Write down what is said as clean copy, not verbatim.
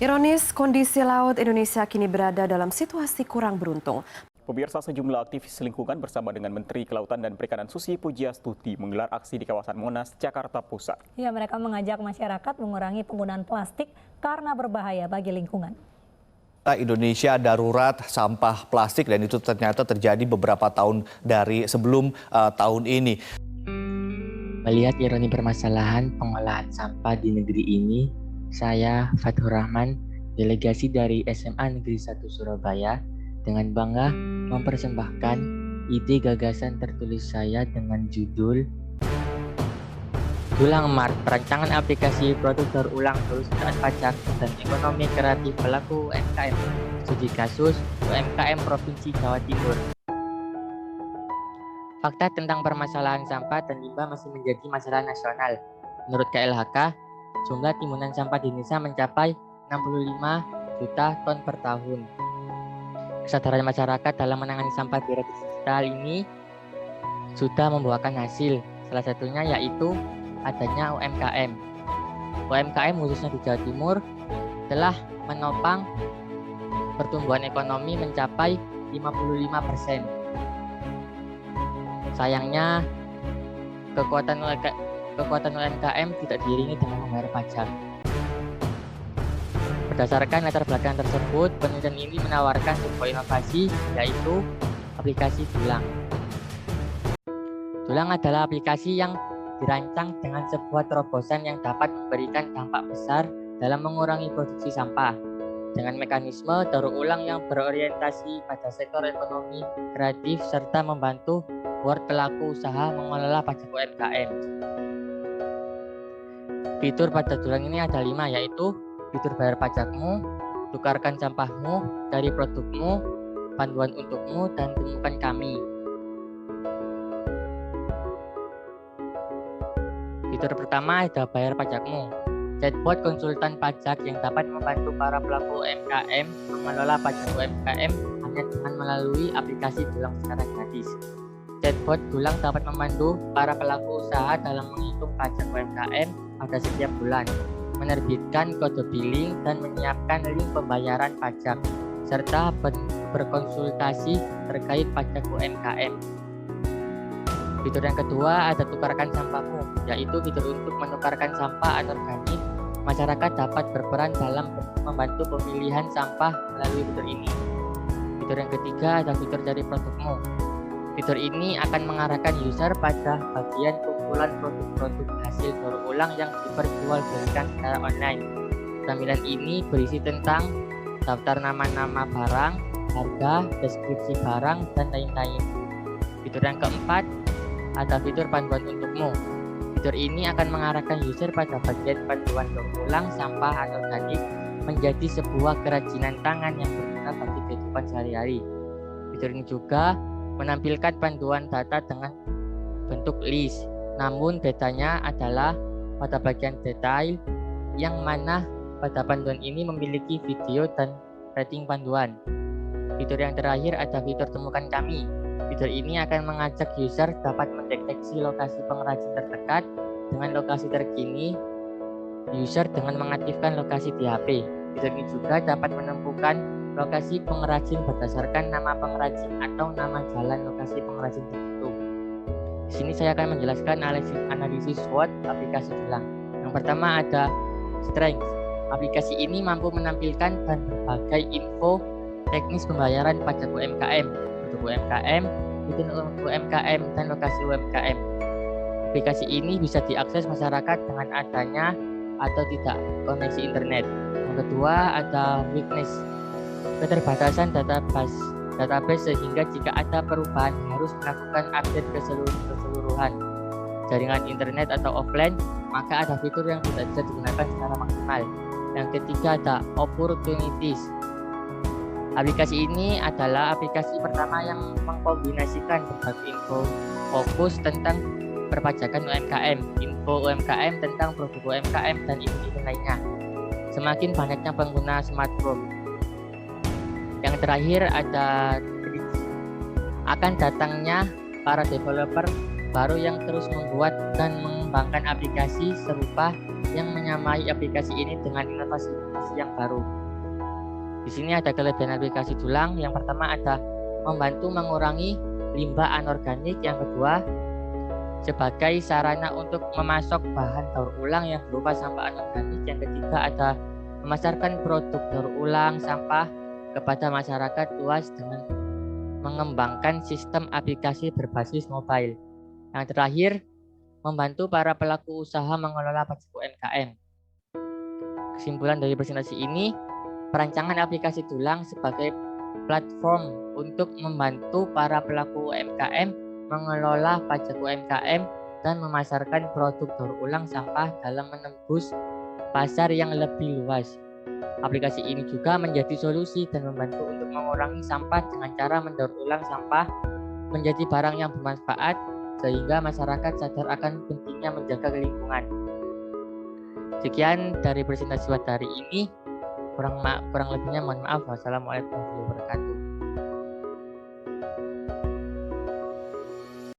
Ironis, kondisi laut Indonesia kini berada dalam situasi kurang beruntung. Pemirsa, sejumlah aktivis lingkungan bersama dengan Menteri Kelautan dan Perikanan Susi Pujiastuti menggelar aksi di kawasan Monas, Jakarta Pusat. Ya, mereka mengajak masyarakat mengurangi penggunaan plastik karena berbahaya bagi lingkungan. Indonesia darurat sampah plastik dan itu ternyata terjadi beberapa tahun dari sebelum tahun ini. Melihat ironi permasalahan pengolahan sampah di negeri ini, saya Fathur Rahman, delegasi dari SMA Negeri 1 Surabaya, dengan bangga mempersembahkan ide gagasan tertulis saya dengan judul Dulang Mart, perancangan aplikasi produk daur ulang perusahaan pajak dan ekonomi kreatif pelaku UMKM, studi kasus UMKM Provinsi Jawa Timur. Fakta tentang permasalahan sampah dan limbah masih menjadi masalah nasional. Menurut KLHK, jumlah timbunan sampah di Indonesia mencapai 65 juta ton per tahun. Kesadaran masyarakat dalam menangani sampah digital ini sudah membuahkan hasil. Salah satunya yaitu adanya UMKM. UMKM khususnya di Jawa Timur telah menopang pertumbuhan ekonomi mencapai 55%. Sayangnya kekuatan UMKM tidak diiringi dengan membayar pajak. Berdasarkan latar belakang tersebut, penelitian ini menawarkan sebuah inovasi, yaitu aplikasi Dulang. Dulang adalah aplikasi yang dirancang dengan sebuah terobosan yang dapat memberikan dampak besar dalam mengurangi produksi sampah, dengan mekanisme daur ulang yang berorientasi pada sektor ekonomi kreatif serta membantu buat pelaku usaha mengelola pajak UMKM. Fitur pada Dulang ini ada 5, yaitu fitur bayar pajakmu, tukarkan sampahmu, cari produkmu, panduan untukmu, dan temukan kami. Fitur pertama ada bayar pajakmu. Chatbot konsultan pajak yang dapat membantu para pelaku UMKM mengelola pajak UMKM hanya dengan melalui aplikasi Dulang secara gratis. Chatbot Dulang dapat membantu para pelaku usaha dalam menghitung pajak UMKM pada setiap bulan, menerbitkan kode billing dan menyiapkan link pembayaran pajak, serta berkonsultasi terkait pajak UMKM. Fitur yang kedua ada tukarkan sampahmu, yaitu fitur untuk menukarkan sampah anorganik. Masyarakat dapat berperan dalam membantu pemilihan sampah melalui fitur ini. Fitur yang ketiga ada fitur cari produkmu. Fitur ini akan mengarahkan user pada bagian kumpulan produk-produk hasil daur ulang yang diperjualbelikan secara online. Tampilan ini berisi tentang daftar nama-nama barang, harga, deskripsi barang, dan lain-lain. Fitur yang keempat ada fitur panduan untukmu. Fitur ini akan mengarahkan user pada bagian panduan daur ulang sampah anorganik menjadi sebuah kerajinan tangan yang berguna bagi kehidupan sehari-hari. Fitur ini juga menampilkan panduan data dengan bentuk list, namun bedanya adalah pada bagian detail yang mana pada panduan ini memiliki video dan rating panduan. Fitur yang terakhir ada fitur temukan kami. Fitur ini akan mengajak user dapat mendeteksi lokasi pengrajin terdekat dengan lokasi terkini user dengan mengaktifkan lokasi di HP. Fitur ini juga dapat menemukan lokasi pengrajin berdasarkan nama pengrajin atau nama jalan lokasi pengrajin tertentu. Di sini saya akan menjelaskan analisis SWOT aplikasi Dulang. Yang pertama ada strength. Aplikasi ini mampu menampilkan dan berbagai info teknis pembayaran pajak UMKM, produk UMKM, izin UMKM, dan lokasi UMKM. Aplikasi ini bisa diakses masyarakat dengan adanya atau tidak koneksi internet. Yang kedua ada weakness. Keterbatasan database sehingga jika ada perubahan harus melakukan update keseluruhan jaringan internet atau offline, maka ada fitur yang tidak bisa digunakan secara maksimal. Yang ketiga ada opportunities. Aplikasi ini adalah aplikasi pertama yang mengkombinasikan berbagai info fokus tentang perpajakan UMKM, info UMKM tentang produk UMKM, dan event lainnya. Semakin banyaknya pengguna smartphone. Yang terakhir ada akan datangnya para developer baru yang terus membuat dan mengembangkan aplikasi serupa yang menamai aplikasi ini dengan inovasi yang baru. Di sini ada kelebihan aplikasi Dulang. Yang pertama ada membantu mengurangi limbah anorganik. Yang kedua, sebagai sarana untuk memasok bahan daur ulang yang berupa sampah anorganik. Yang ketiga ada memasarkan produk daur ulang sampah kepada masyarakat luas dengan mengembangkan sistem aplikasi berbasis mobile. Yang terakhir, membantu para pelaku usaha mengelola pajak UMKM. Kesimpulan dari presentasi ini, perancangan aplikasi Dulang sebagai platform untuk membantu para pelaku UMKM mengelola pajak UMKM dan memasarkan produk daur ulang sampah dalam menembus pasar yang lebih luas. Aplikasi ini juga menjadi solusi dan membantu untuk mengurangi sampah dengan cara mendaur ulang sampah menjadi barang yang bermanfaat sehingga masyarakat sadar akan pentingnya menjaga lingkungan. Sekian dari presentasi pada hari ini. Kurang lebihnya mohon maaf. Wassalamualaikum warahmatullahi wabarakatuh.